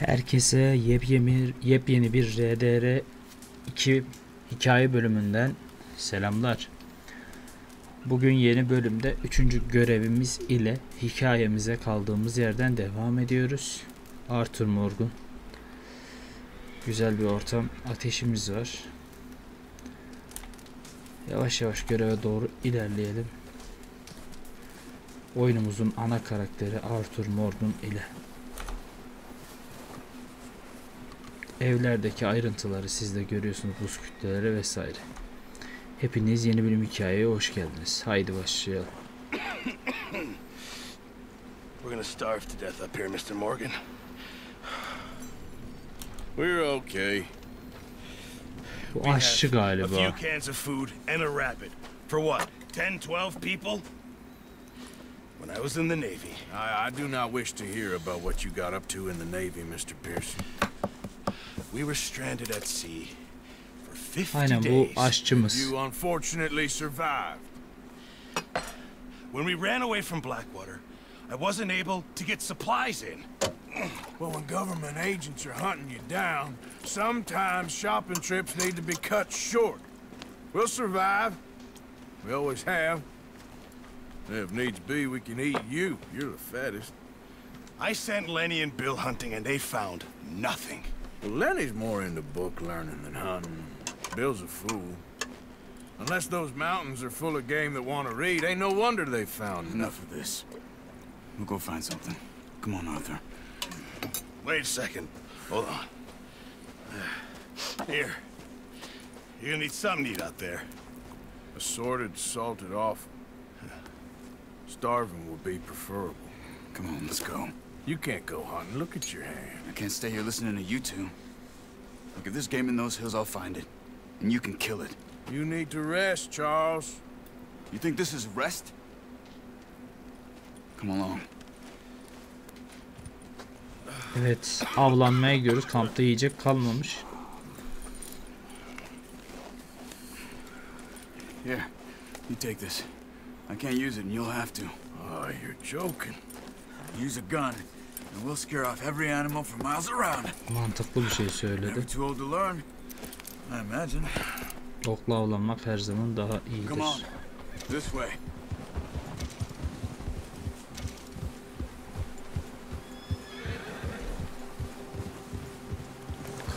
Herkese yepyeni bir RDR 2 hikaye bölümünden selamlar. Bugün yeni bölümde 3. görevimiz ile hikayemize kaldığımız yerden devam ediyoruz. Arthur Morgan. Güzel bir ortam, ateşimiz var. Yavaş yavaş göreve doğru ilerleyelim. Oyunumuzun ana karakteri Arthur Morgan ile. Evlerdeki ayrıntıları siz de görüyorsunuz, buz kütleleri vesaire. Hepiniz yeni bölüm hikayeye hoş geldiniz. Haydi başlayalım. We're gonna starve to death up here, Mr. Morgan. We're okay. Bu aşçı galiba. A few cans of food and a rabbit. For what? 10-12 people? When I was in the Navy. I do not wish to hear about what you got up to in the Navy, Mr. Pearson. We were stranded at sea for 50 Aynen, bu days. aşçımız. You unfortunately survived. When we ran away from Blackwater, I wasn't able to get supplies in. Well, when government agents are hunting you down, sometimes shopping trips need to be cut short. We'll survive. We always have. If needs be, we can eat you. You're the fattest. I sent Lenny and Bill hunting and they found nothing. Well, Lenny's more into book learning than hunting. Bill's a fool. Unless those mountains are full of game that want to read, ain't no wonder they found Enough of this. We'll go find something. Come on, Arthur. Wait a second. Hold on. Here. You're gonna need something to eat out there. Assorted, salted off. Starving would be preferable. Come on, let's go. You can't go hunting. Look at your hand. I can't stay here listening to you two. Look, if there's game in those hills, I'll find it. And you can kill it. You need to rest, Charles. You think this is rest? Come along. Evet, avlanmaya gidiyoruz. Kampta yiyecek kalmamış. Here, you take this. I can't use it and you'll have to. Oh, you're joking. Use a gun and we'll scare off every animal for miles around. Mantıklı bir şey söyledi. Never too old to learn, I imagine. Okla avlanmak her zaman daha iyidir. Come on, this way.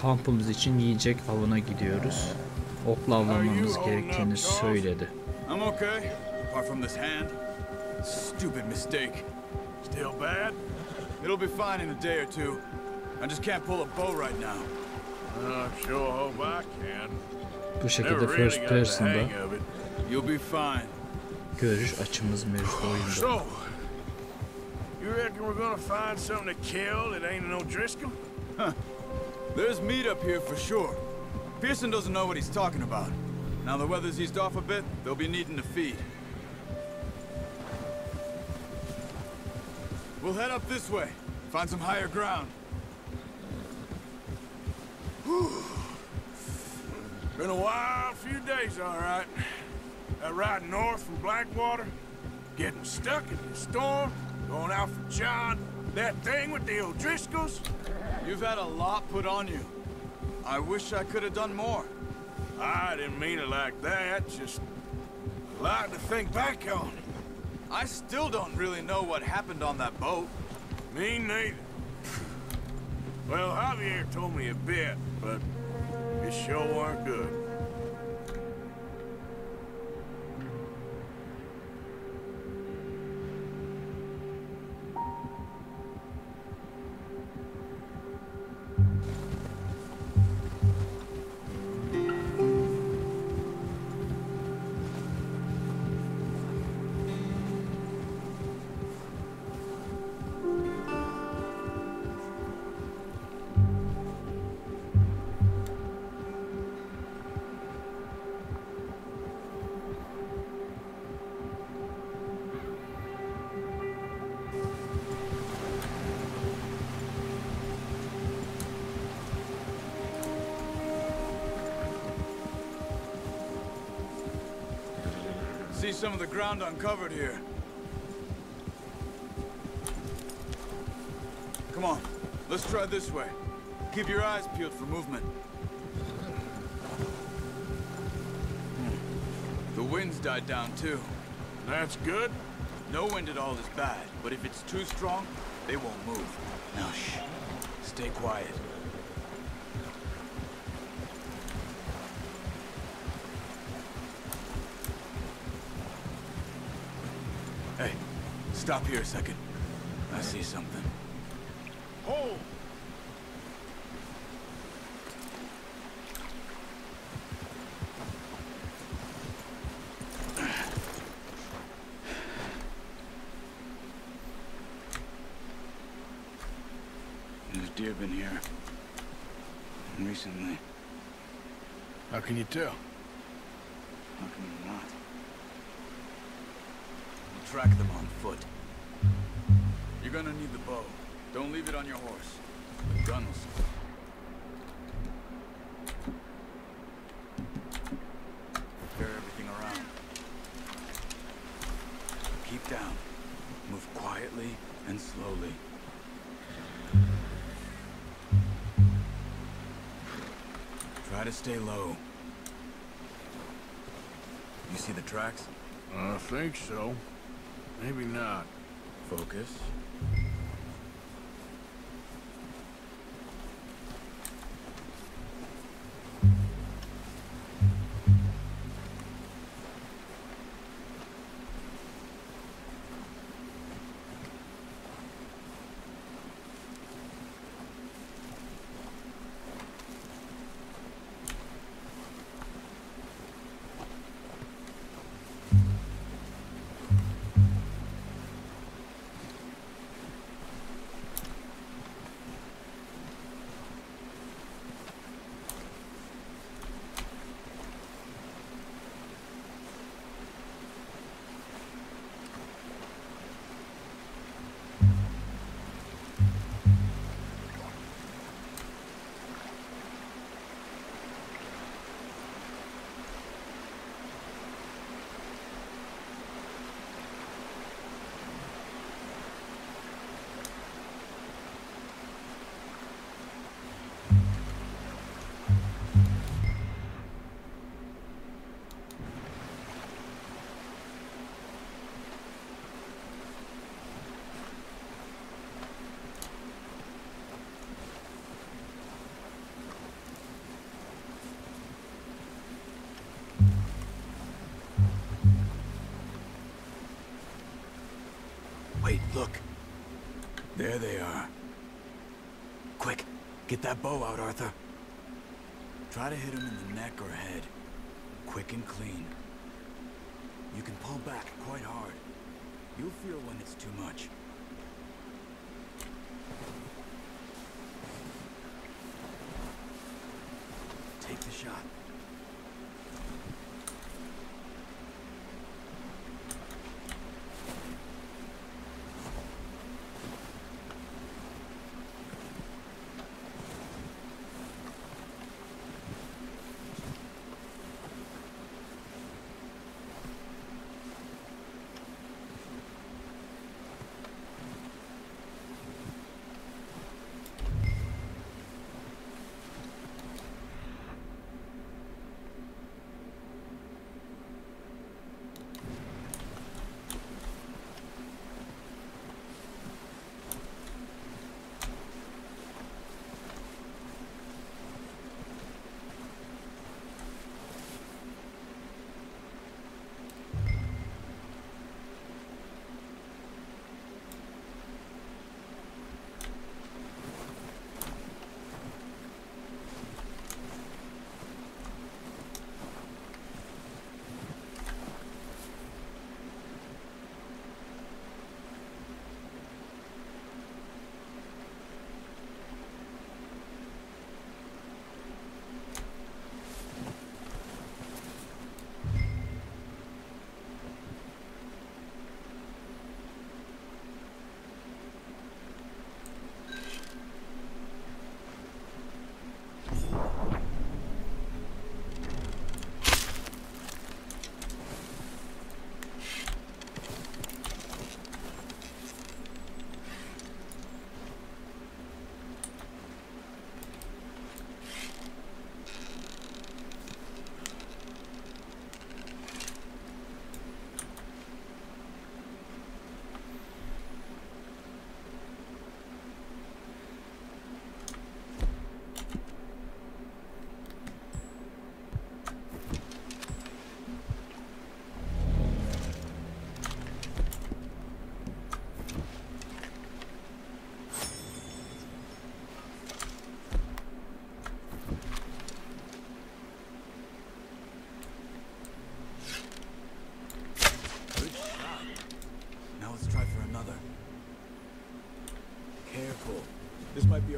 Kampımız için yiyecek avına gidiyoruz. Okla avlanmamız gerektiğini söyledi. I'm okay, apart from this hand. Stupid mistake. Still bad? It'll be fine in a day or two. I just can't pull a bow right now. I sure hope I can. Bu şekilde first person'da You'll be fine. görüş açımız mevcut oyunda. So, you reckon we're gonna find something to kill that ain't no Driscoll? Huh. There's meat up here for sure. Pearson doesn't know what he's talking about. Now the weather's eased off a bit, they'll be needing to feed. We'll head up this way. Find some higher ground. Been a wild few days, all right. That ride north from Blackwater, getting stuck in the storm, going out for John, that thing with the O'Driscolls. You've had a lot put on you. I wish I could have done more. I didn't mean it like that, just a lot to think back on. I still don't really know what happened on that boat. Me neither. Well, Javier told me a bit, but it sure weren't good. See some of the ground uncovered here. Come on, Let's try this way. Keep your eyes peeled for movement. The wind's died down too. That's good. No wind at all is bad, but if it's too strong, they won't move. Now shh. Stay quiet. Hey, stop here a second. I see something. Hold! There's deer been here. Recently. How can you tell? How can you not? We'll track them on foot. You're gonna need the bow. Don't leave it on your horse. The gun will support. Clear everything around. Keep down. Move quietly and slowly. Try to stay low. You see the tracks? I think so. Maybe not. Focus. Wait, look. There they are. Quick, get that bow out, Arthur. Try to hit him in the neck or head. Quick and clean. You can pull back quite hard. You'll feel when it's too much. Take the shot.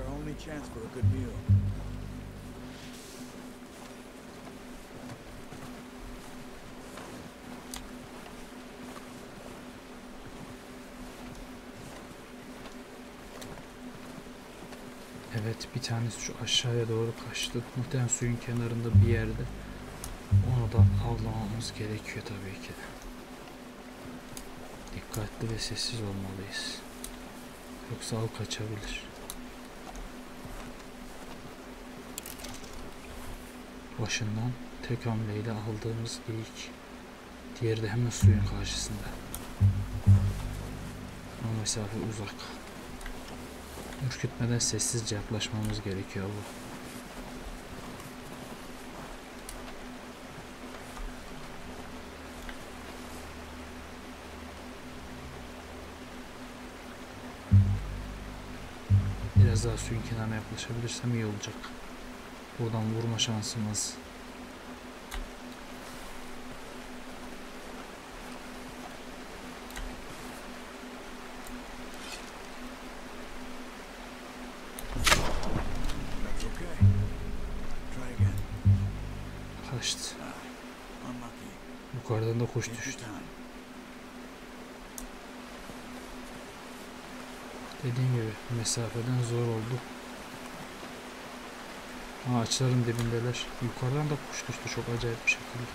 our only chance for a good meal. Evet, bir tanesi şu aşağıya doğru kaçtı. Muhtemelen suyun kenarında bir yerde. Onu da avlamamız gerekiyor tabii ki. Dikkatli ve sessiz olmalıyız. Yoksa av kaçabilir. Başından tek hamleyle aldığımız geyik. Diğeri de hemen suyun karşısında. Ama mesafe uzak. Ürkütmeden sessizce yaklaşmamız gerekiyor bu. Biraz daha suyun kenarına yaklaşabilirsem iyi olacak. Buradan vurma şansımız. Kaçtı. Yukarıdan da kuş düştü. Dediğim gibi mesafeden zor oldu. Ağaçların dibindeler. Yukarıdan da kuş düştü çok acayip bir şekilde.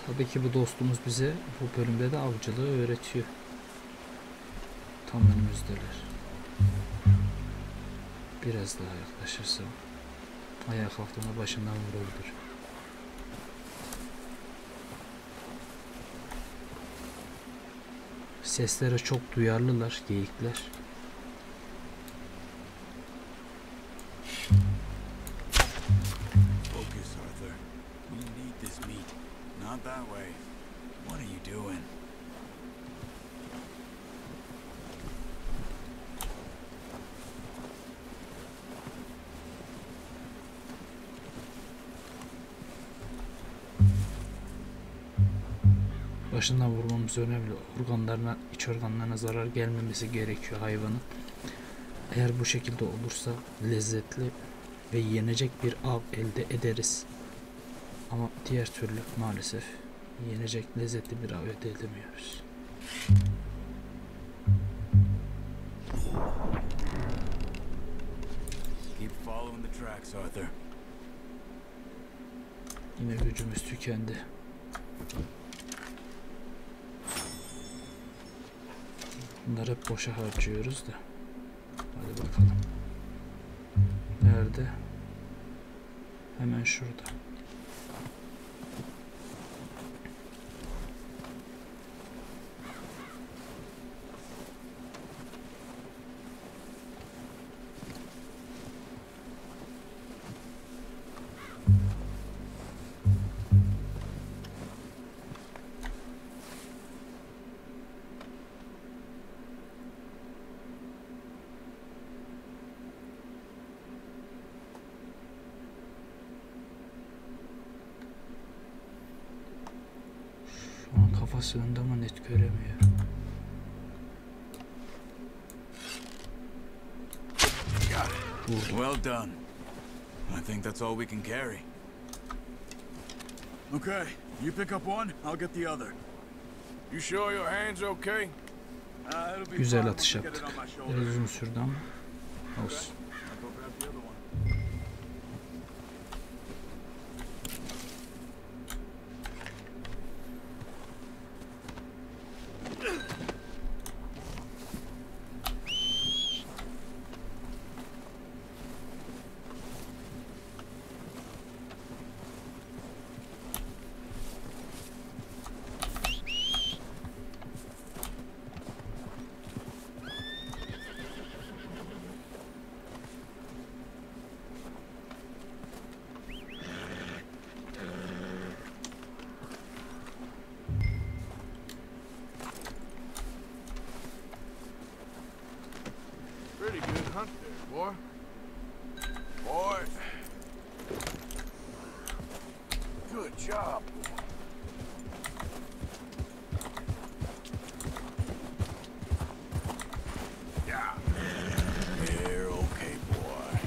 Tabii ki bu dostumuz bize bu bölümde de avcılığı öğretiyor. Tam önümüzdeler. Biraz daha yaklaşırsam ayağa kalktığında başından vurulur. Seslere çok duyarlılar geyikler. Not that way. What are you doing? Başından vurmamız önemli. Organlarına, iç organlarına zarar gelmemesi gerekiyor hayvanın. Eğer bu şekilde olursa lezzetli ve yenecek bir av elde ederiz. Ama diğer türlü maalesef yenecek lezzetli bir av elde edemiyoruz. Keep following the tracks, Arthur. Yine gücümüz tükendi. Bunları hep boşa harcıyoruz da. Hadi bakalım. Nerede? Hemen şurada. Kafası önde ama net göremiyor. Well done. I think that's all we can carry. Okay, you pick up one, I'll get the other. You sure your hand's okay? Güzel atış yaptık. Biraz uzun sürdü ama olsun. hunt there, boy. Boy. Good job, boy. Yeah. You're okay, boy.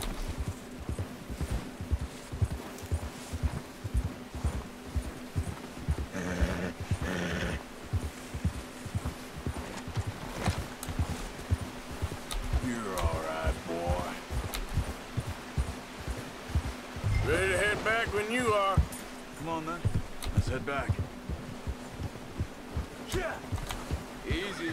You're all right, boy. Ready to head back when you are. Come on, then. Let's head back. Yeah. Easy.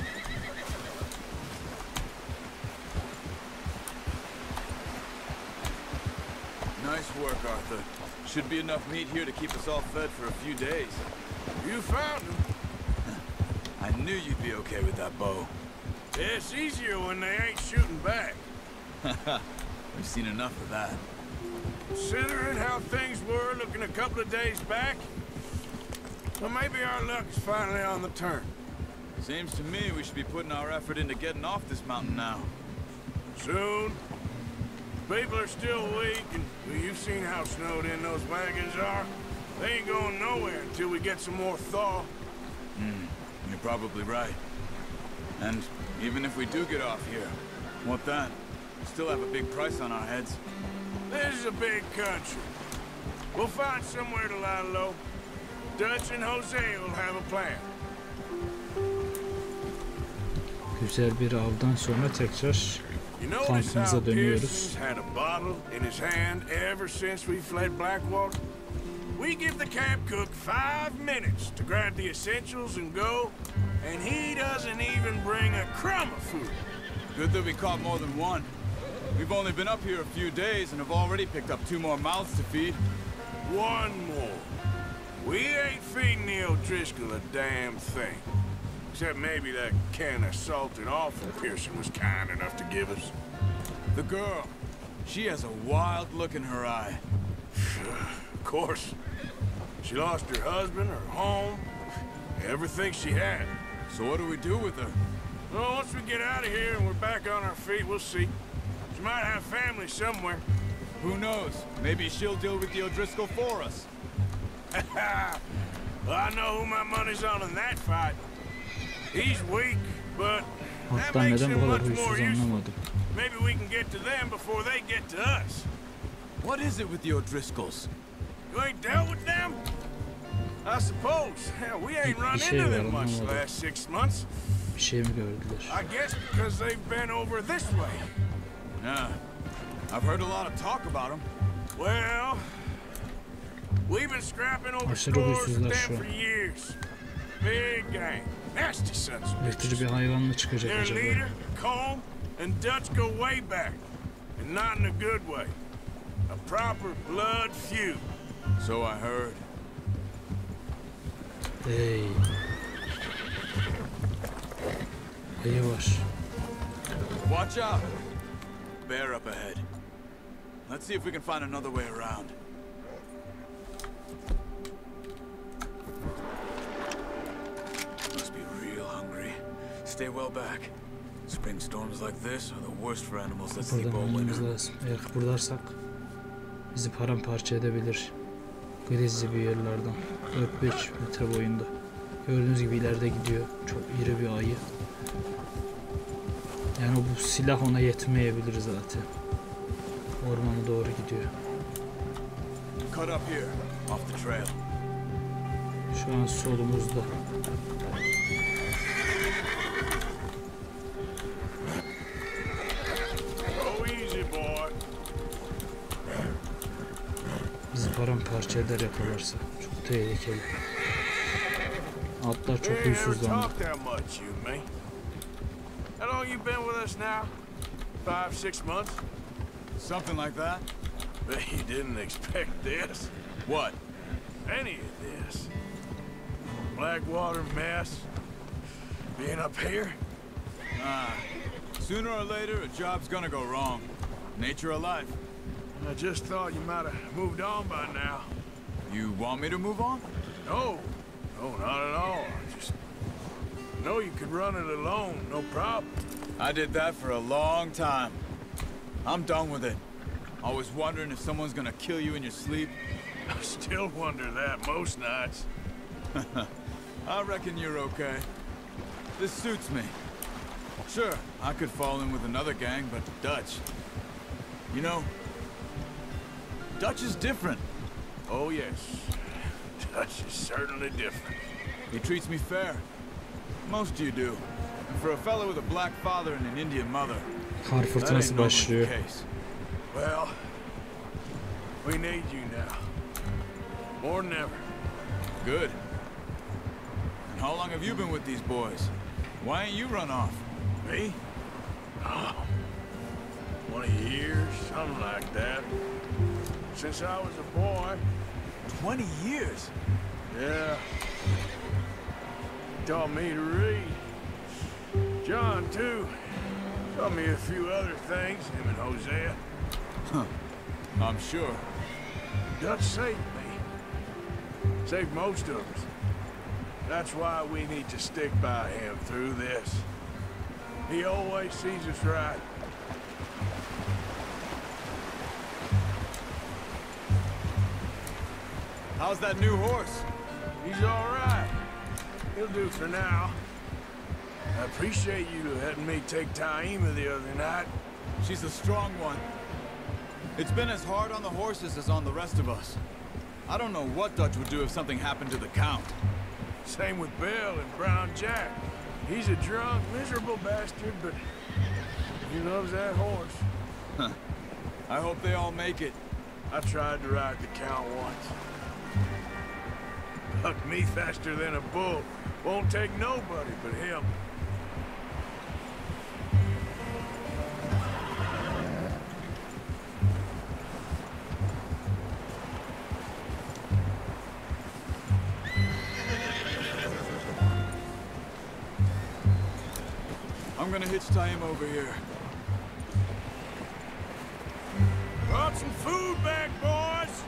Nice work, Arthur. Should be enough meat here to keep us all fed for a few days. You found him. I knew you'd be okay with that bow. It's easier when they ain't shooting back. We've seen enough of that. Considering how things were looking a couple of days back, well, maybe our luck is finally on the turn. Seems to me we should be putting our effort into getting off this mountain now. Soon. People are still weak, and well, you've seen how snowed in those wagons are. They ain't going nowhere until we get some more thaw. You're probably right. And even if we do get off here, what then? We still have a big price on our heads. This is a big country. We'll find somewhere to lie low. Dutch and Jose will have a plan. Güzel bir avdan sonra tekrar You notice how kampımıza dönüyoruz. Pearson's had a bottle in his hand ever since we fled Blackwater? We give the camp cook 5 minutes to grab the essentials and go, and he doesn't even bring a crumb of food. Good that we caught more than one. We've only been up here a few days and have already picked up 2 more mouths to feed. One more. We ain't feeding the O'Driscoll a damn thing. Except maybe that can of salted offal Pearson was kind enough to give us. The girl, she has a wild look in her eye. Of course. She lost her husband, her home, everything she had. So what do we do with her? Well, once we get out of here and we're back on our feet, we'll see. She might have family somewhere. Who knows? Maybe she'll deal with the O'Driscoll for us. Well, I know who my money's on in that fight. He's weak, but that Hatta makes neden bu him kadar much more huysuz useful. anlamadım. Maybe we can get to them before they get to us. What is it with the O'Driscolls? You ain't dealt with them? I suppose. Hell, we ain't run şey into var, them much the anlamadım. last 6 months. Bir şey mi gördüler? I guess because they've been over this way. Yeah. I've heard a lot of talk about them. Well, we've been scrapping over Aşırı scores with huysuzlar them şu for an. years. Big gang. Nasty sons of Ürkütücü bitches. bir hayvan mı çıkacak Their acaba? leader, Colm, and Dutch go way back. And not in a good way. A proper blood feud. So I heard. Hey. Ayı var. Watch out! Bear up ahead. Let's see if we can find another way around. Must be real hungry. Stay well back. Spring storms like this are the worst for animals that sleep Buradan all ölmemiz winter. lazım. Eğer kıpırdarsak bizi paramparça edebilir. Grizzly bir yerlerden. 4-5 metre boyunda. Gördüğünüz gibi ileride gidiyor. Çok iri bir ayı. Yani bu silah ona yetmeyebilir zaten. Ormana doğru gidiyor. Cut up here, off the trail. Şu an solumuzda. Go easy, boy. Bizi paramparça eder yakalarsa. Çok tehlikeli. Atlar çok We ain't ever huysuzlandı. talked that much, you and me. How long you been with us now? 5-6 months? Something like that? Bet you didn't expect this. What? Any of this. Blackwater mess. Being up here. Sooner or later, a job's gonna go wrong. Nature of life. I just thought you might have moved on by now. You want me to move on? No. No, not at all. I just know you could run it alone, no problem. I did that for a long time. I'm done with it. Always wondering if someone's gonna kill you in your sleep. I still wonder that most nights. I reckon you're okay. This suits me. Sure, I could fall in with another gang, but Dutch... You know, Dutch is different. Oh, yes. Dutch is certainly different. He treats me fair. Most of you do. And for a fellow with a black father and an Indian mother, Kar that fırtınası ain't normally başlıyor. the case. Well, we need you now. More than ever. Good. And how long have you been with these boys? Why ain't you run off? Me? Oh, 20 years, something like that. Since I was a boy. 20 years? Yeah. Taught me to read. John, too. Taught me a few other things, him and Hosea. Huh. I'm sure. Dutch saved me. Saved most of us. That's why we need to stick by him through this. He always sees us right. How's that new horse? He's all right. He'll do for now. I appreciate you letting me take Taima the other night. She's a strong one. It's been as hard on the horses as on the rest of us. I don't know what Dutch would do if something happened to the Count. Same with Bill and Brown Jack. He's a drunk, miserable bastard, but he loves that horse. Huh. I hope they all make it. I tried to ride the Count once. Bucked me faster than a bull. Won't take nobody but him. I'm gonna hitch Taima over here. Brought some food back, boys!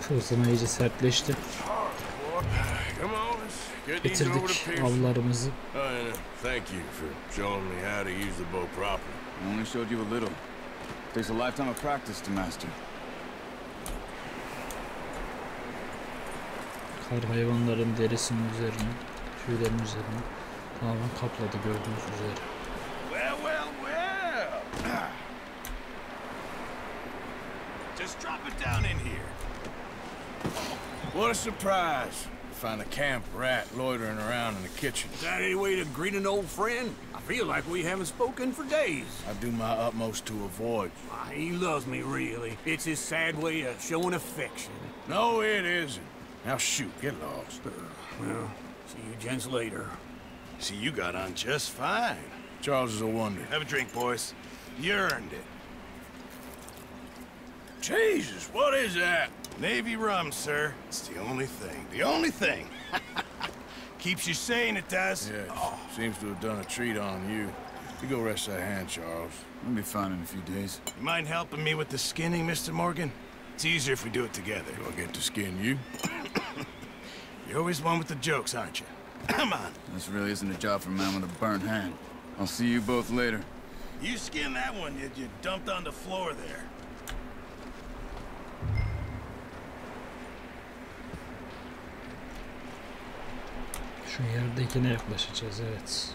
Fırtına iyice sertleşti. Come on, let's get these over to Bitirdik Pearson. avlarımızı. And thank you for showing me how to use the bow properly. I only showed you a little. Takes a lifetime of practice to master. Kar hayvanların derisinin üzerine, tüylerin üzerine tamamen kapladı gördüğünüz üzere. Well, well, well! Just drop it down in here. What a surprise. Find a camp rat loitering around in the kitchen. Is that any way to greet an old friend? I feel like we haven't spoken for days. I do my utmost to avoid. He loves me, really. It's his sad way of showing affection. No, it isn't. Now shoot, get lost. Well, see you gents later. See, you got on just fine. Charles is a wonder. Have a drink, boys. You earned it. Jesus, what is that? Navy rum, sir. It's the only thing. The only thing. Keeps you sane, it does. Yes, seems to have done a treat on you. You go rest that hand, Charles. I'll be fine in a few days. You mind helping me with the skinning, Mr. Morgan? It's easier if we do it together. Do I get to skin you? You're always one with the jokes, aren't you? Come on. This really isn't a job for a man with a burnt hand. I'll see you both later. You skinned that one you dumped on the floor there. Şu yerdekine yaklaşacağız, evet.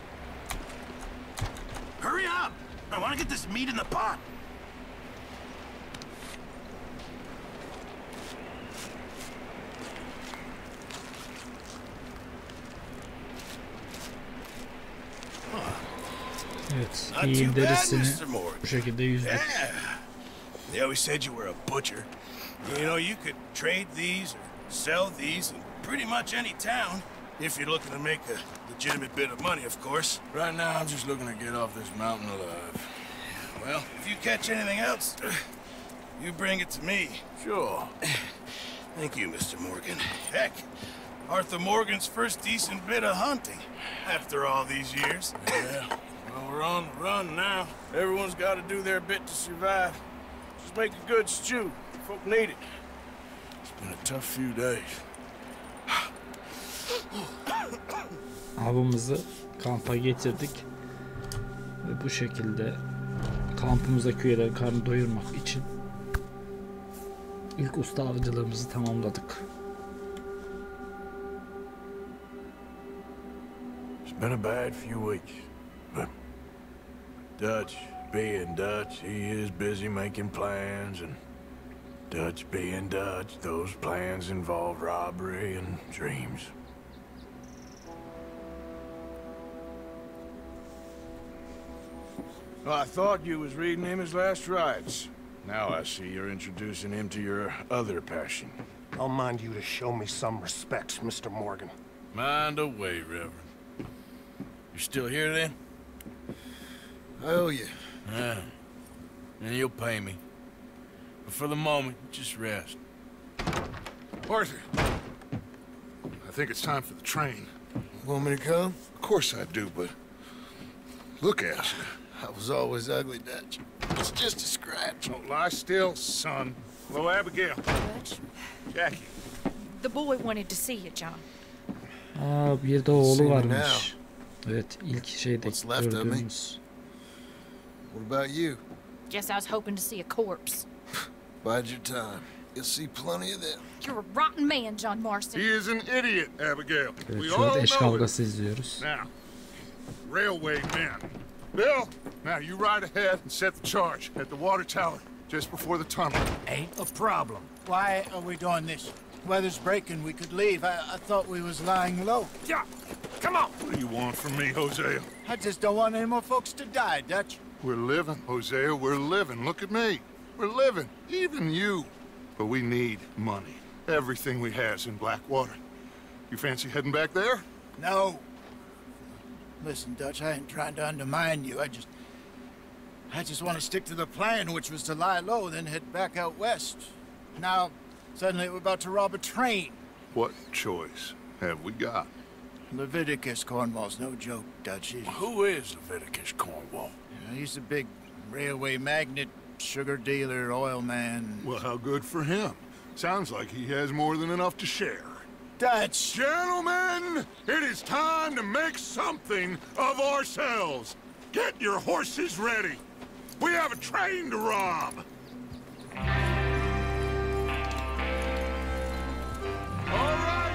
Hurry up! I want to get this meat in the pot. Evet, Not too iyiğin bad, derisini Mr. Morgan. bu şekilde yüzdük. Yeah. They always said you were a butcher. You know, you could trade these or sell these in pretty much any town. If you're looking to make a legitimate bit of money, of course. Right now, I'm just looking to get off this mountain alive. Well, if you catch anything else, you bring it to me. Sure. Thank you, Mr. Morgan. Heck, Arthur Morgan's first decent bit of hunting after all these years. Yeah. Well, we're on the run now. Everyone's got to do their bit to survive. Just make a good stew. Folk need it. It's been a tough few days. avımızı kampa getirdik. Ve bu şekilde kampımızdaki üyelerin karnını doyurmak için ilk usta avcılığımızı tamamladık. It's been a bad few weeks, but Dutch being Dutch, he is busy making plans, and Dutch being Dutch, those plans involve robbery and dreams. Well, I thought you was reading him his last rites. Now I see you're introducing him to your other passion. I'll mind you to show me some respect, Mr. Morgan. Mind away, Reverend. You still here, then? I owe you. Yeah. And you'll pay me. But for the moment, just rest. Arthur, I think it's time for the train. Want me to come? Of course I do, but look at you. I was always ugly, Dutch. It's just a scratch. Don't lie still, son. Hello, Abigail. Dutch, Jackie. the boy wanted to see you, John. Bir de oğlu Seen varmış. Evet, ilk şeyde What's left of me? gördüğümüz. What about you? Guess I was hoping to see a corpse. Bide your time. You'll see plenty of them. You're a rotten man, John Marston. He is an idiot, Abigail. Evet, We şu anda all eş know it. kavgası izliyoruz. Now, railway men. Bill, now you ride ahead and set the charge at the water tower just before the tunnel. Ain't a problem. Why are we doing this? Weather's breaking, we could leave. I thought we was lying low. Yeah, come on. What do you want from me, Hosea? I just don't want any more folks to die, Dutch. We're living, Hosea, we're living. Look at me. We're living, even you. But we need money. Everything we has in Blackwater. You fancy heading back there? No. Listen, Dutch, I ain't trying to undermine you. I just want to stick to the plan, which was to lie low, then head back out west. Now, suddenly we're about to rob a train. What choice have we got? Leviticus Cornwall's no joke, Dutch. Who is Leviticus Cornwall? He's a big railway magnate, sugar dealer, oil man. Well, how good for him. Sounds like he has more than enough to share. Dutch! Gentlemen, it is time to make something of ourselves. Get your horses ready. We have a train to rob. All right,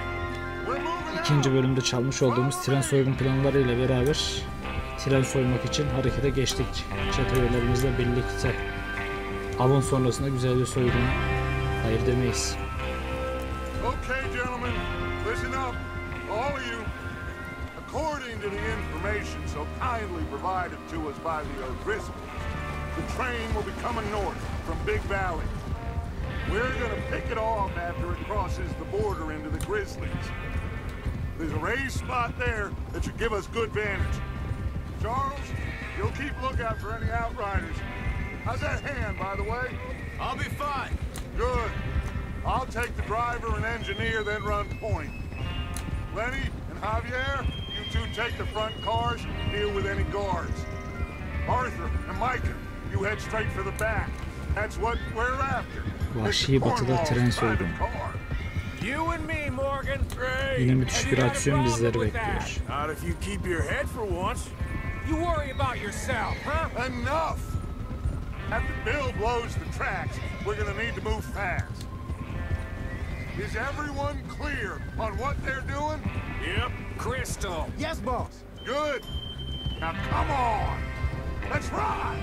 we're moving out. İkinci bölümde çalmış olduğumuz tren soygun planlarıyla beraber tren soymak için harekete geçtik. Çete üyelerimizle birlikte. Avın sonrasında güzel bir soygun. Hayır demeyiz. Okay, gentlemen, listen up, all of you. According to the information so kindly provided to us by the O'Driscolls, the train will be coming north from Big Valley. We're gonna pick it off after it crosses the border into the Grizzlies. There's a raised spot there that should give us good vantage. Charles, you'll keep lookout for any outriders. How's that hand, by the way? I'll be fine. Good. I'll take the driver and engineer, then run point. Lenny and Javier, you two take the front cars and deal with any guards. Arthur and Micah, you head straight for the back. That's what we're after. Vahşi batıda tren soygunu. You and me, Morgan. Yine müthiş bir aksiyon bizleri bekliyor. Not if you keep your head for once. You worry about yourself, huh? Enough! After Bill blows the tracks, we're gonna need to move fast. Is everyone clear on what they're doing? Yep. Crystal. Yes, boss. Good. Now come on. Let's ride.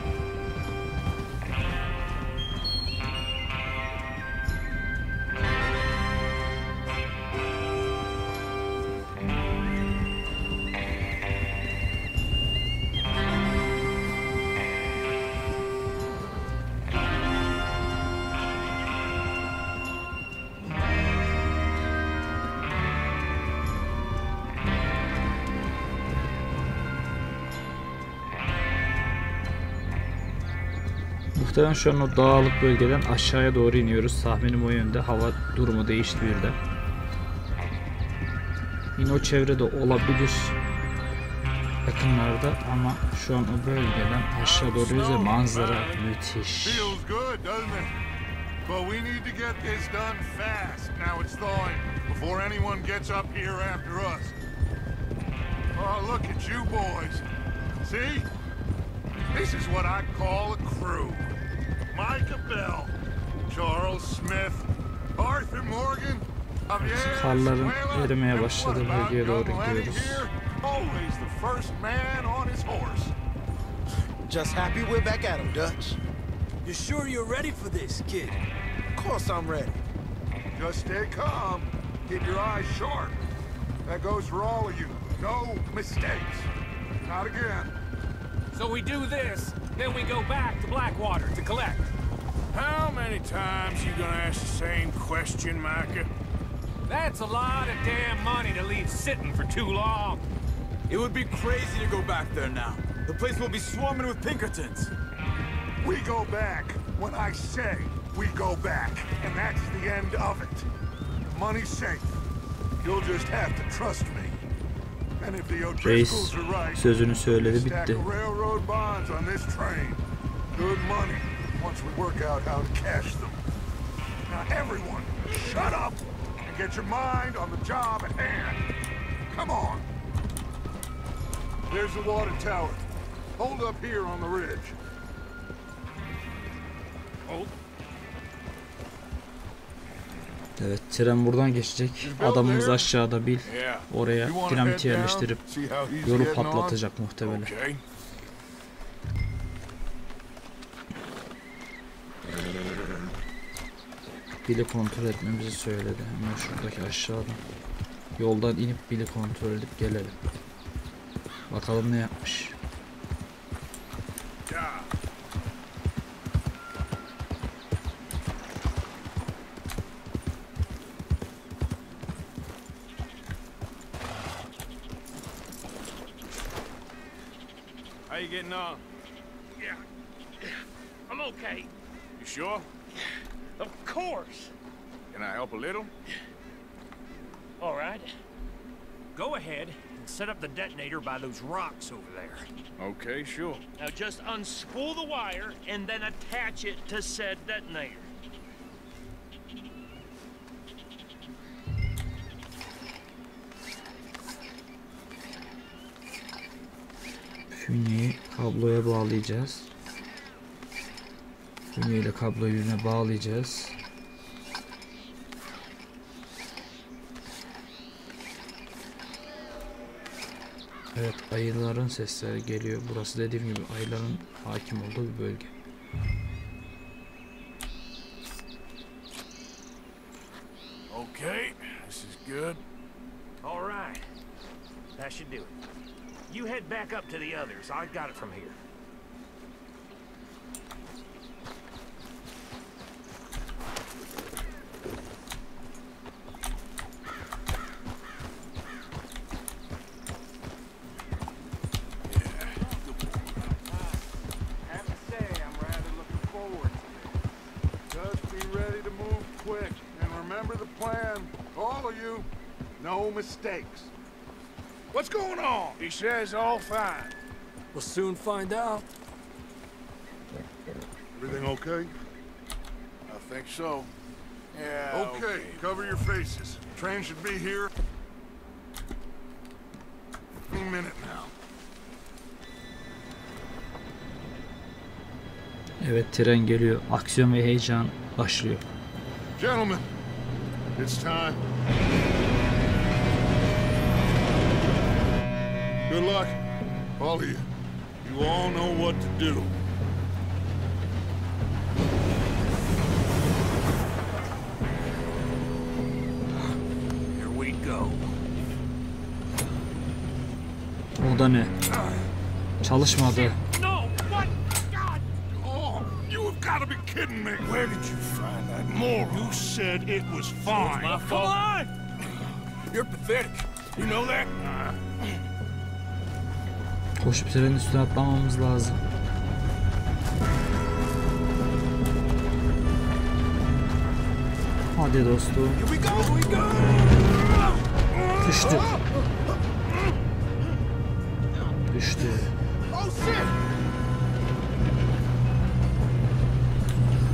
Muhtemelen şu an o dağlık bölgeden aşağıya doğru iniyoruz. Tahminim o yönde. Hava durumu değişti birden. Yine o çevrede olabilir yakınlarda ama şu an o bölgeden aşağı doğruyuz ve manzara müthiş. Feels good, doesn't it? But we need to get this done fast. Now it's thawing before anyone gets up here after us. Now look at you boys. See? This is what I call a crew. Micah Bell, Charles Smith, Arthur Morgan, Javier Karların Escuela, erimeye and başladığı what about bölgeye doğru young Lenny gidiyoruz. here? Always the first man on his horse. Just happy we're back at him, Dutch. You sure you're ready for this, kid? Of course I'm ready. Just stay calm. Keep your eyes sharp. That goes for all of you. No mistakes. Not again. So we do this, then we go back to Blackwater to collect. How many times you gonna ask the same question, Micah? That's a lot of damn money to leave sitting for too long. It would be crazy to go back there now. The place will be swarming with Pinkertons. We go back when I say we go back, and that's the end of it. The money's safe. You'll just have to trust me. And if the O'Driscolls are right, Sözünü söyledi, stack bitti. railroad bonds on this train. Good money once we work out how to cash them. Now everyone, shut up and get your mind on the job at hand. Come on. There's the water tower. Hold up here on the ridge. Evet, tren buradan geçecek. Adamımız aşağıda bil. Oraya dinamiti yerleştirip yolu patlatacak muhtemelen. Okay. Bill'i kontrol etmemizi söyledi. Hemen şuradaki aşağıdan. Yoldan inip Bill'i kontrol edip gelelim. Bakalım ne yapmış. How you getting on? Yeah, I'm okay. You sure? Of course. Can I help a little? All right. Go ahead and set up the detonator by those rocks over there. Okay, sure. Now just unspool the wire and then attach it to said detonator. Fünyeyi kabloya bağlayacağız. Fünyeyle kabloyu birbirine bağlayacağız. Evet, ayıların sesleri geliyor. Burası dediğim gibi ayıların hakim olduğu bir bölge. Okay, this is good. All right. That should do it. You head back up to the others. I got it from here. No mistakes. What's going on? He says all fine. We'll soon find out. Everything okay? I think so. Yeah. Okay, cover your faces. Train should be here any minute now. Evet, tren geliyor. Aksiyon ve heyecan başlıyor. Gentlemen, it's time. Good luck, all of you. You all know what to do. Here we go. O da ne? Çalışmadı. No! What? God! Oh, you have got to be kidding me. Where did you find that moron? You said it was fine. My fault. Come on! You're pathetic. You know that? Koşup trenin üstüne atlamamız lazım. Hadi dostum. Düştü. Düştü. Oh shit!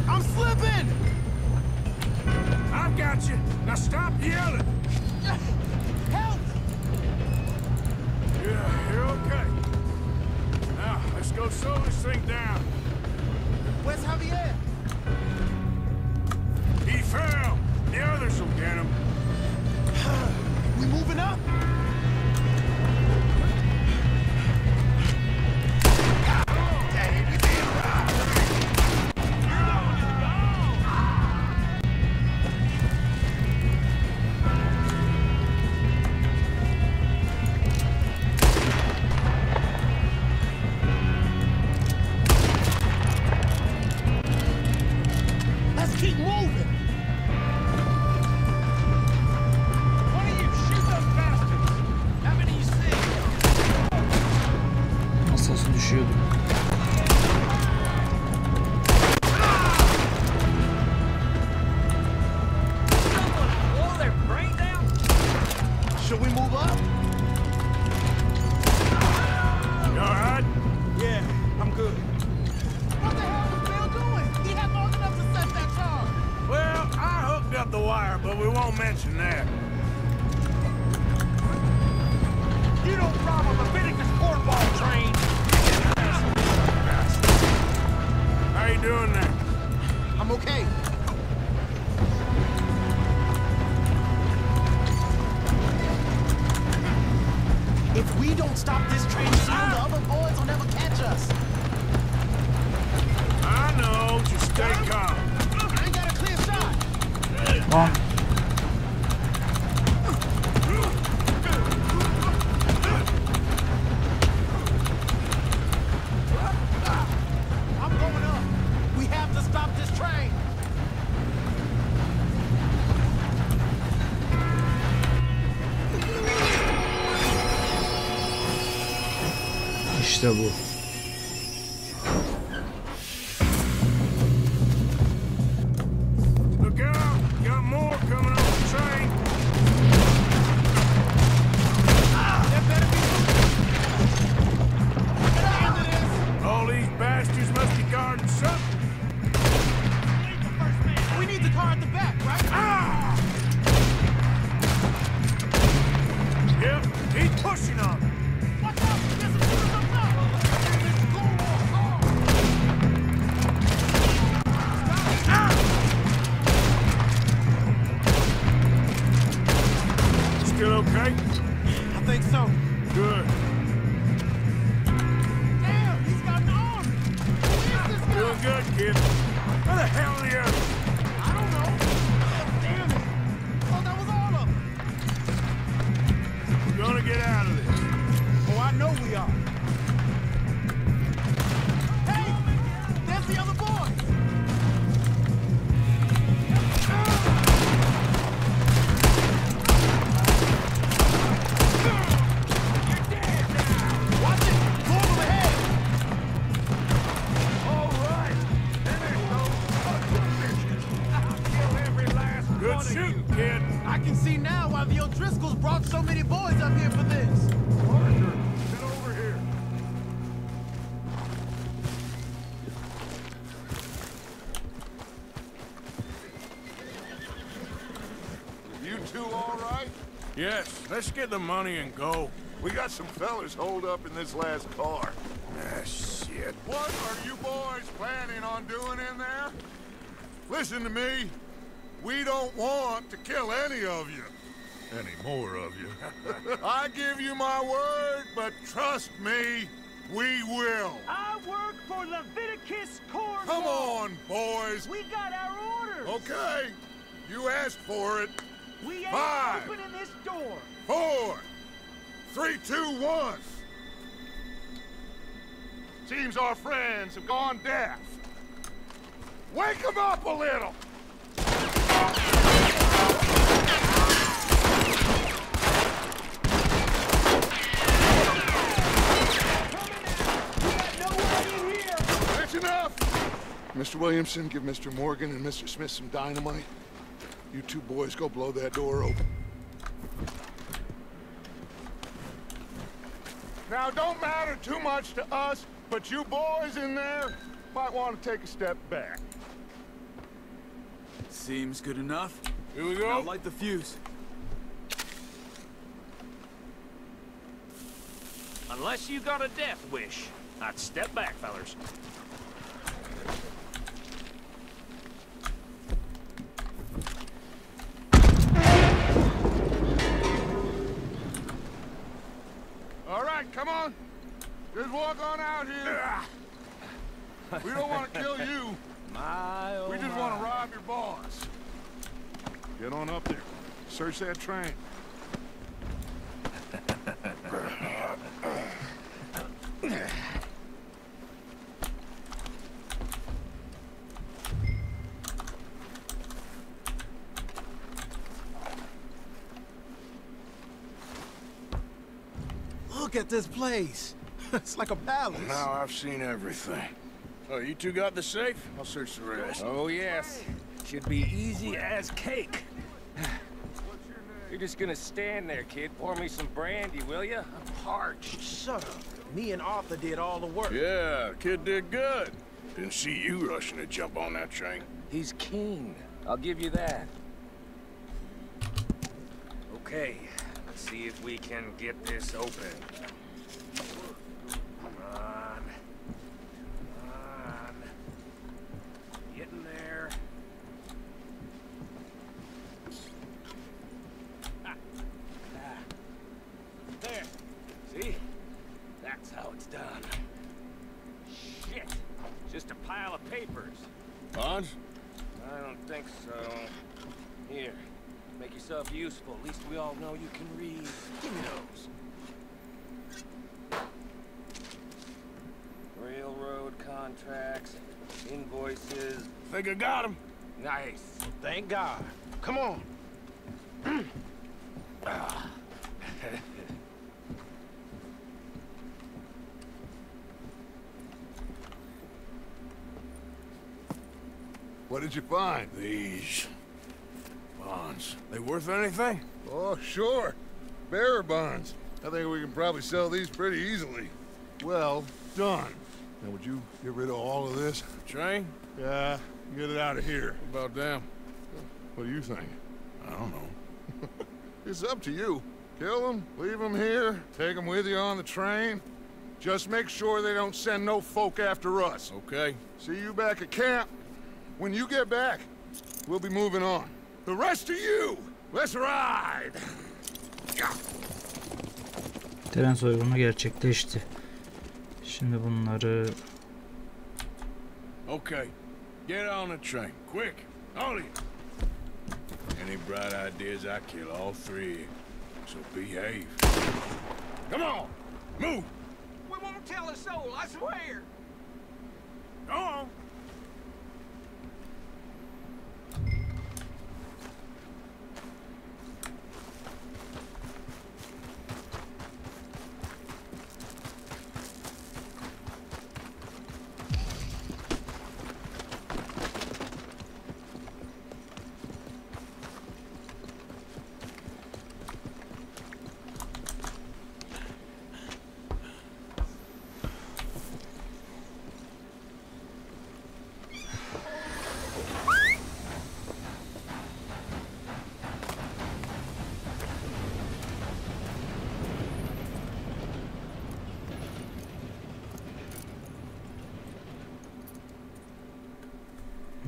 I'm slipping! I've got you. Now stop yelling. Help! Yeah. thing down. Where's Javier? He fell. The others will get him. We moving up? Let's keep moving. One of you shoot those bastards! How many you see? Masası düşüyordu. Blow their brains out? Should we move up? You all right? Yeah, I'm good. What the hell was Bill doing? He had long enough to set that charge. Well, I hooked up the wire, but we won't mention that. You don't rob a Leviticus cornball train! How you doing there? I'm okay. If we don't stop this train soon, the other boys will never catch us. I know. Just stay calm. I got a clear shot. Lan I'm going up. We have to stop this train. işte bu. Look out! Got more coming off the train. There better be Get out of this. All these bastards must be guarding something. We need the car at the back, right? Ah! Yep, he's pushing on me. Watch out! There's a shooter up top. Still okay? I think so. Good. Damn, he's got an arm. Who is this guy? Doing good, kid. Where the hell are the others? I don't know. Damn it. Oh, that was all of them. We're gonna get out of this. Oh, I know we are. Hey, there's the other boys. Watch it. Go over the head. All right! Then there's those other bitches. I'll kill every last Good one of you. shooting, kid. I can see now why the O'Driscolls brought so many boys up here for this. Arthur, get over here. You two all right? Yes, let's get the money and go. We got some fellas holed up in this last car. Ah, shit. What are you boys planning on doing in there? Listen to me. We don't want to kill any of you. Any more of you. I give you my word, but trust me, we will. I work for Leviticus cornball. Come on, boys. We got our orders. Okay, you asked for it. We ain't 5, opening this door. 4, 3, 2, 1. Seems our friends have gone deaf. Wake them up a little. That's enough. Mr. Williamson, give Mr. Morgan and Mr. Smith some dynamite. You two boys go blow that door open. Now, don't matter too much to us, but you boys in there might want to take a step back. Seems good enough. Here we go. Now light the fuse. Unless you got a death wish. I'd step back, fellers. All right, come on. Just walk on out here. We don't want to kill you. We just want to rob your boss. Get on up there. Search that train. Look at this place. It's like a palace. Now I've seen everything. Oh, you two got the safe? I'll search the rest. Oh, yes. Should be easy as cake. You're just gonna stand there, kid. Pour me some brandy, will ya? I'm parched. Shut up. Me and Arthur did all the work. Yeah, kid did good. Didn't see you rushing to jump on that train. He's keen. I'll give you that. Okay, let's see if we can get this open. Come on. Come on. Getting there. There. See? That's how it's done. Shit. Just a pile of papers. Bonds? I don't think so. Here. Make yourself useful. At least we all know you can read. Give me those. Railroad contracts, invoices. Think I got him? Nice. Thank God. Come on. What did you find? These bonds. They worth anything? Oh, sure. Bearer bonds. I think we can probably sell these pretty easily. Well done. Now, would you get rid of all of this? Train? Yeah, get it out of here. What about them? What do you think? I don't know. It's up to you. Kill them, leave them here, take them with you on the train. Just make sure they don't send no folk after us. Okay. See you back at camp. When you get back, we'll be moving on. The rest of you, let's ride! Tren soygunu gerçekleşti. Şimdi bunları... Okay. Get on the train. Quick. All of you. Any bright ideas, I kill all three of you. So behave. Come on! Move! We won't tell a soul, I swear! Go on!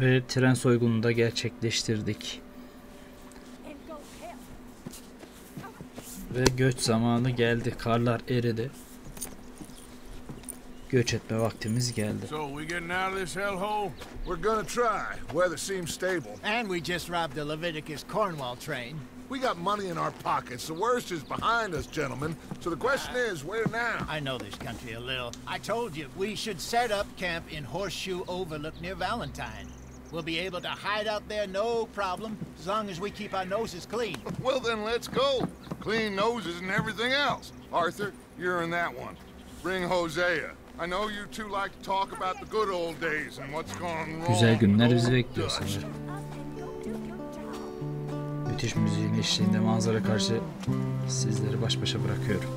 Ve tren soygununu da gerçekleştirdik. Ve göç zamanı geldi. Karlar eridi. Göç etme vaktimiz geldi. So, we getting out of this hellhole? We're gonna try. Weather seems stable. And we just robbed the Leviticus Cornwall train. We got money in our pockets. The worst is behind us, gentlemen. So the question is, where now? I know this country a little. I told you, we should set up camp in Horseshoe Overlook near Valentine. We'll be able to hide out there no problem, as long as we keep our noses clean. Well, then let's go. Clean noses and everything else. Arthur, you're in that one. Bring Hosea. I know you two like to talk about the good old days and what's gone wrong. Güzel günler with bizi old bekliyor Dutch. sanırım. Müthiş müziğin eşliğinde manzara karşı sizleri baş başa bırakıyorum.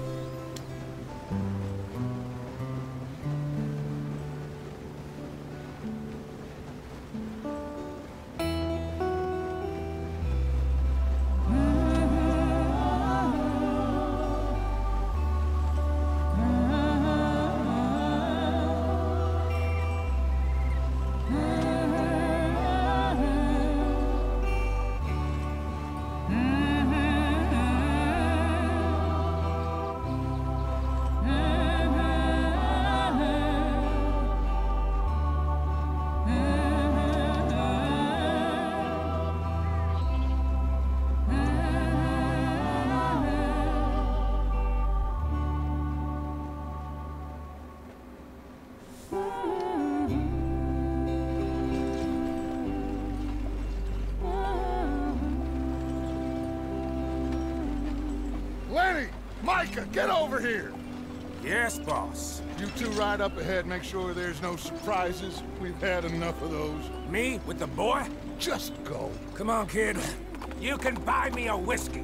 Get over here! Yes, boss. You two ride up ahead, make sure there's no surprises. We've had enough of those. Me with the boy? Just go. Come on, kid. You can buy me a whiskey.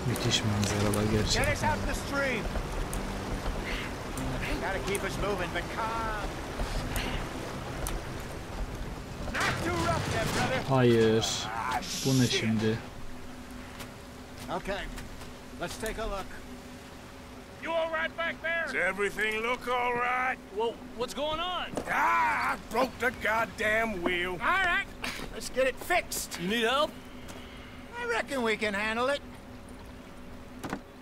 Müthiş manzaralar gerçekten. Get us out the stream. Gotta keep us moving, but calm. Not too rough there, brother. Hayır. Bu ne şimdi? Okay, let's take a look. You all right back there? Does everything look all right? Well, what's going on? Ah, I broke the goddamn wheel. All right, let's get it fixed. You need help? I reckon we can handle it.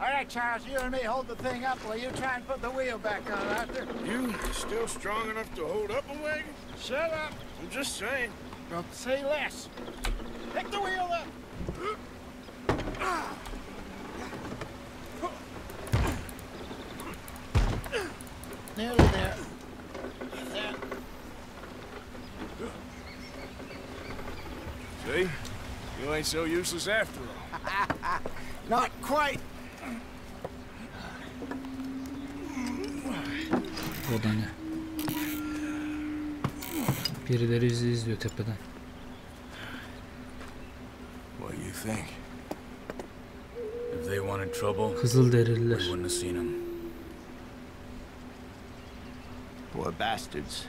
All right, Charles, you and me hold the thing up while you try and put the wheel back on, Arthur. You still strong enough to hold up a wagon? Shut up. I'm just saying. Don't say less. Pick the wheel up. Nearly there. There. See? You ain't so useless after all. Not quite. O da ne? Birileri bizi izliyor tepeden. What do you think? If they wanted trouble, Kızılderililer. we wouldn't have seen them. Poor bastards.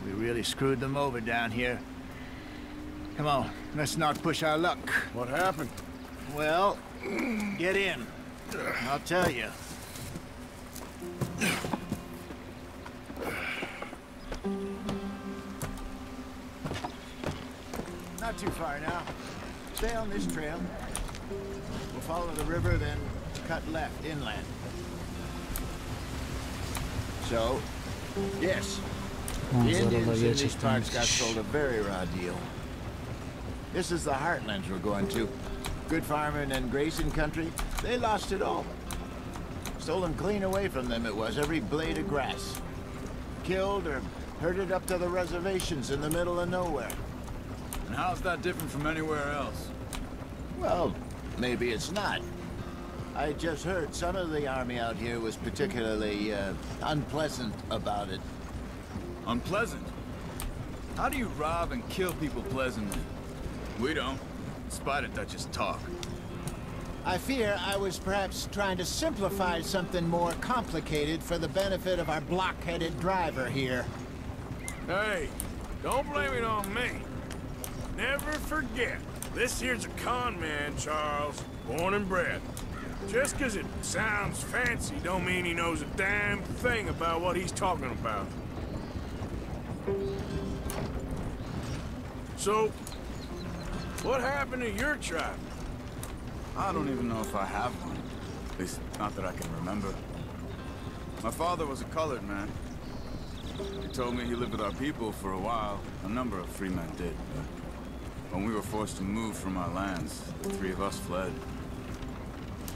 We really screwed them over down here. Come on, let's not push our luck. What happened? Well, get in. I'll tell you. Not too far now. Stay on this trail. We'll follow the river, then cut left inland. So, yes, the Manzaralar Indians in these gerçekten parts got müthiş. sold a very raw deal. This is the heartlands we're going to. Good farming and grazing country, they lost it all. Stolen clean away from them it was, every blade of grass. Killed or herded up to the reservations in the middle of nowhere. And how's that different from anywhere else? Well, maybe it's not. I just heard some of the army out here was particularly unpleasant about it. Unpleasant? How do you rob and kill people pleasantly? We don't, in spite of Dutch's talk. I fear I was perhaps trying to simplify something more complicated for the benefit of our block-headed driver here. Hey, don't blame it on me. Never forget, this here's a con man, Charles, born and bred. Just 'cause it sounds fancy don't mean he knows a damn thing about what he's talking about. So, what happened to your tribe? I don't even know if I have one. At least, not that I can remember. My father was a colored man. He told me he lived with our people for a while. A number of free men did, but when we were forced to move from our lands, the three of us fled.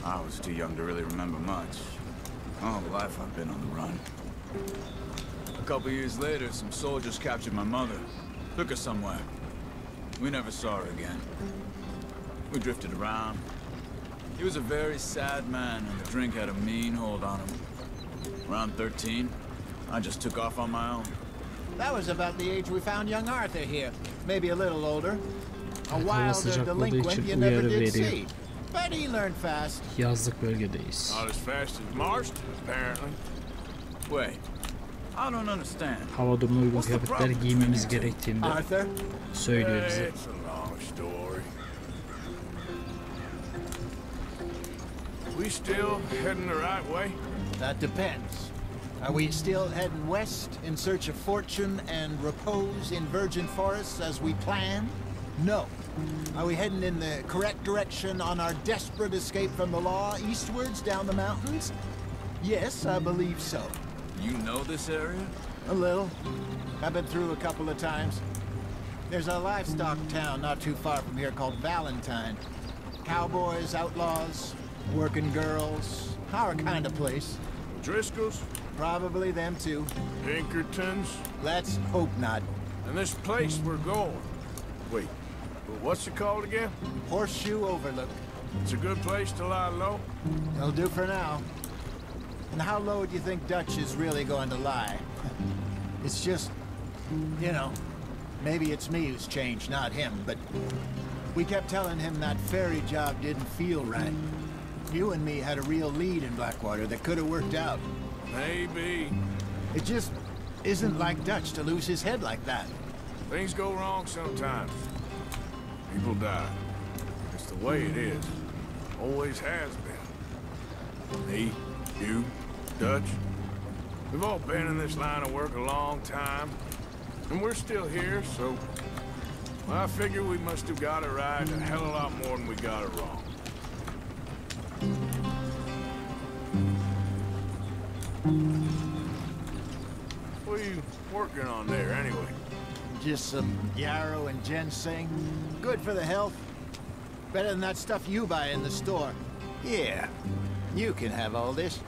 I was too young to really remember much. My whole life I've been on the run. A couple years later, some soldiers captured my mother. Took her somewhere. We never saw her again. We drifted around. He was a very sad man, and the drink had a mean hold on him. Around 13, I just took off on my own. That was about the age we found young Arthur here. Maybe a little older. A Evet, hava wilder sıcaklığı delinquent için you never uyarı did veriyor. see. But he learned fast. Yazlık bölgedeyiz. Not as fast as Marston, apparently. Wait, I don't understand. Hava durumuna uygun kıyafetler giymemiz gerektiğinde Arthur? söylüyor bize. It's a long story. We still heading the right way? That depends. Are we still heading west in search of fortune and repose in virgin forests as we planned? No. Are we heading in the correct direction on our desperate escape from the law eastwards down the mountains? Yes, I believe so. You know this area? A little. I've been through a couple of times. There's a livestock town not too far from here called Valentine. Cowboys, outlaws, working girls, our kind of place. Driscoll's? Probably them too. Pinkertons? Let's hope not. And this place we're going. Wait, but what's it called again? Horseshoe Overlook. It's a good place to lie low? It'll do for now. And how low do you think Dutch is really going to lie? It's just, you know, maybe it's me who's changed, not him, but we kept telling him that ferry job didn't feel right. You and me had a real lead in Blackwater that could have worked out. Maybe. It just isn't like Dutch to lose his head like that. Things go wrong sometimes. People die. It's the way it is. Always has been. Me, you, Dutch. We've all been in this line of work a long time. And we're still here, so... well, I figure we must have got it right a hell of a lot more than we got it wrong. What are you working on there, anyway? Just some yarrow and ginseng. Good for the health. Better than that stuff you buy in the store. Yeah, you can have all this.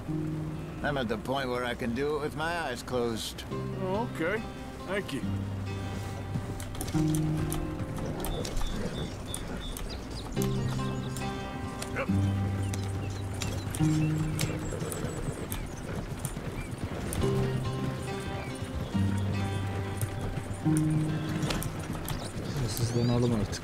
I'm at the point where I can do it with my eyes closed. Oh, okay. Thank you. Yep. Hızlanalım artık.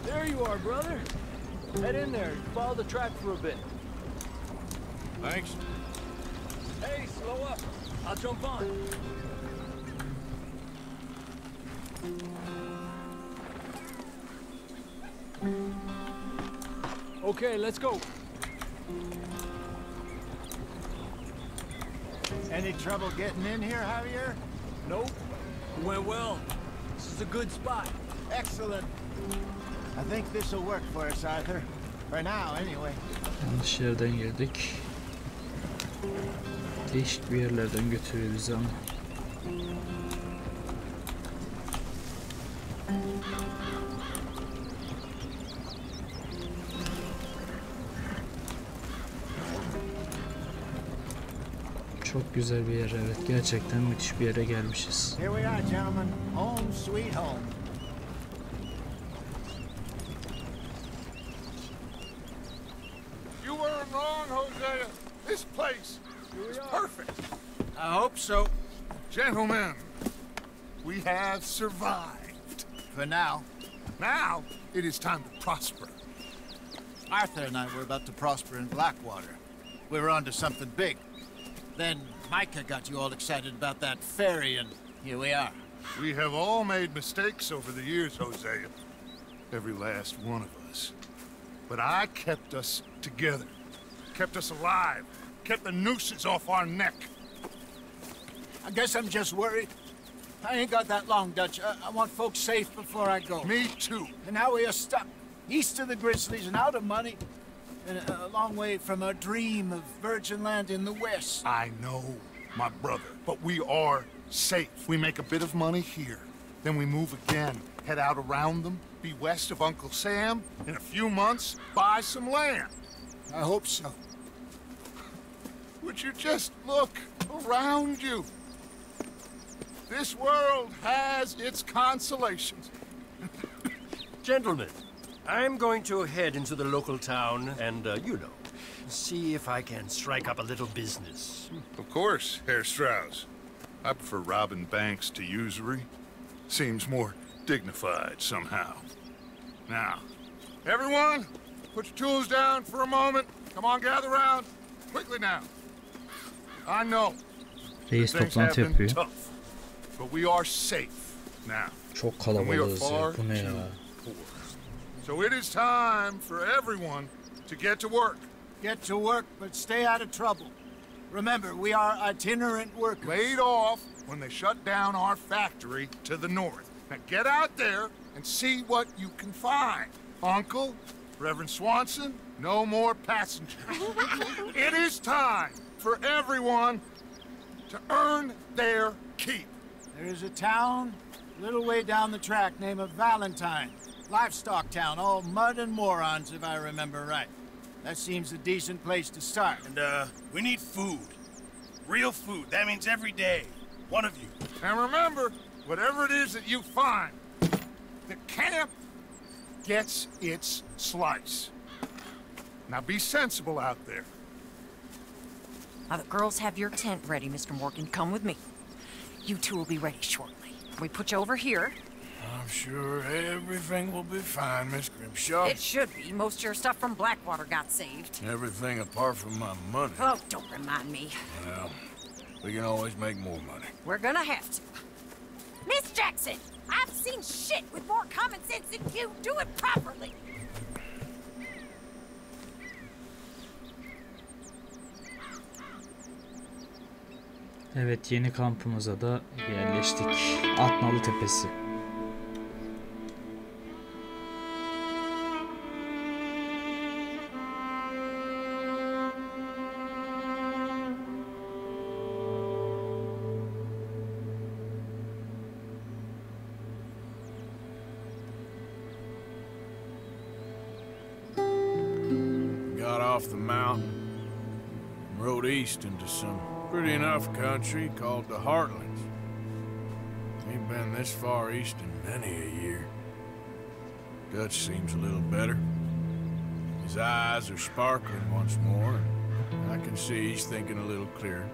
There you are, brother. Head in there. Follow the track for a bit. Thanks. Hey, slow up. I'll jump on. Okay, let's go. Any trouble getting in here, Javier? Nope. It went well. This is a good spot. Excellent. I think this will work for us, Arthur. For now, anyway. Yanlış yerden girdik. Değişik bir yerlerden götürüyor bizi ama. Çok güzel bir yer, evet. Gerçekten müthiş bir yere gelmişiz. Here we are, gentlemen. Home sweet home. You weren't wrong, Hosea. This place is perfect. I hope so. Gentlemen, we have survived. For now. Now, it is time to prosper. Arthur and I were about to prosper in Blackwater. We were on to something big. Then Micah got you all excited about that ferry, and here we are. We have all made mistakes over the years, Hosea. Every last one of us. But I kept us together. Kept us alive. Kept the nooses off our neck. I guess I'm just worried. I ain't got that long, Dutch. I want folks safe before I go. Me too. And now we are stuck east of the Grizzlies and out of money. And a long way from our dream of virgin land in the west. I know, my brother, but we are safe. We make a bit of money here, then we move again, head out around them, be west of Uncle Sam, in a few months, buy some land. I hope so. would you just look around you? This world has its consolations. Gentlemen, I'm going to head into the local town and, you know, see if I can strike up a little business. Of course, Herr Strauss. I prefer robbing banks to usury. Seems more dignified somehow. Now, everyone, put your tools down for a moment. Come on, gather round. Quickly now. I know. Reis things toplantı have been yapıyor. tough, but we are safe now. Çok And we are kalabalığız ya. far Bu ne ya? too poor. So it is time for everyone to get to work. Get to work, but stay out of trouble. Remember, we are itinerant workers. Laid off when they shut down our factory to the north. Now get out there and see what you can find. Uncle, Reverend Swanson, no more passengers. It is time for everyone to earn their keep. There is a town a little way down the track named Valentine. Livestock town, all mud and morons, if I remember right. That seems a decent place to start. And, we need food. Real food. That means every day. One of you. And remember, whatever it is that you find, the camp gets its slice. Now be sensible out there. Now the girls have your tent ready, Mr. Morgan. Come with me. You two will be ready shortly. We put you over here. I'm sure everything will be fine, Miss Grimshaw. It should be. Most of your stuff from Blackwater got saved. Everything apart from my money. Oh, don't remind me. Well, we can always make more money. We're gonna have to. Miss Jackson, I've seen shit with more common sense than you. Do it properly. Evet, yeni kampımıza da yerleştik. Atnalı Tepesi. Got off the mountain, rode east into some pretty enough country called the Heartlands. Ain't been this far east in many a year. Dutch seems a little better. His eyes are sparkling once more, and I can see he's thinking a little clearer.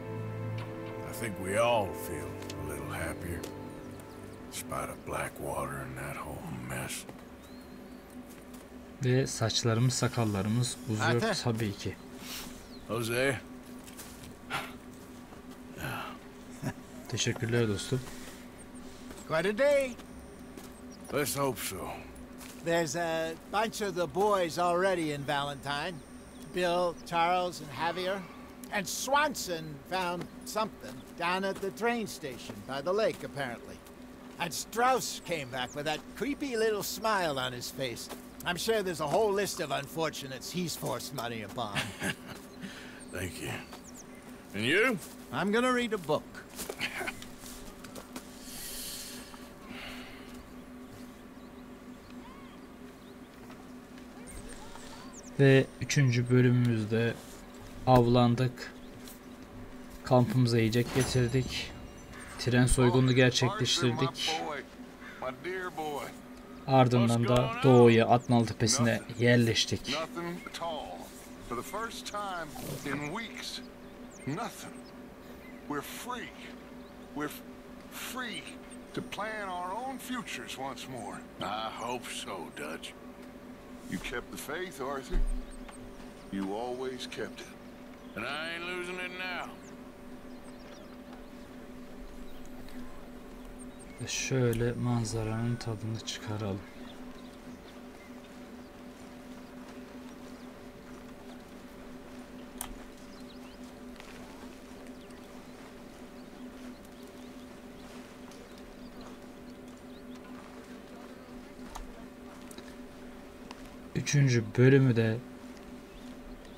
I think we all feel a little happier, despite of Blackwater and that whole mess. Ve saçlarımız, sakallarımız uzuyor tabii ki. Jose. Teşekkürler dostum. Quite a day. Let's hope so. There's a bunch of the boys already in Valentine. Bill, Charles, and Javier. And Swanson found something down at the train station by the lake, apparently. And Strauss came back with that creepy little smile on his face. I'm sure there's a whole list of unfortunates he's forced money upon. Thank you. And you? I'm gonna read a book. Ve 3. bölümümüzde avlandık. Kampımıza yiyecek getirdik. Tren soygunu gerçekleştirdik. Ardından da doğuya Atnalı Tepesi'ne yerleştik. We're free to plan our own futures once more. I hope so, Dutch. You kept the faith, Arthur. You always kept it. And I ain't losing it now. Şöyle manzaranın tadını çıkaralım. Üçüncü bölümü de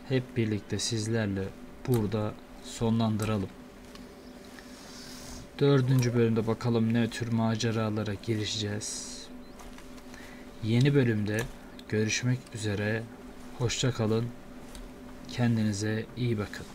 hep birlikte sizlerle burada sonlandıralım. 4. bölümde bakalım ne tür maceralara girişeceğiz. Yeni bölümde görüşmek üzere. Hoşça kalın. Kendinize iyi bakın.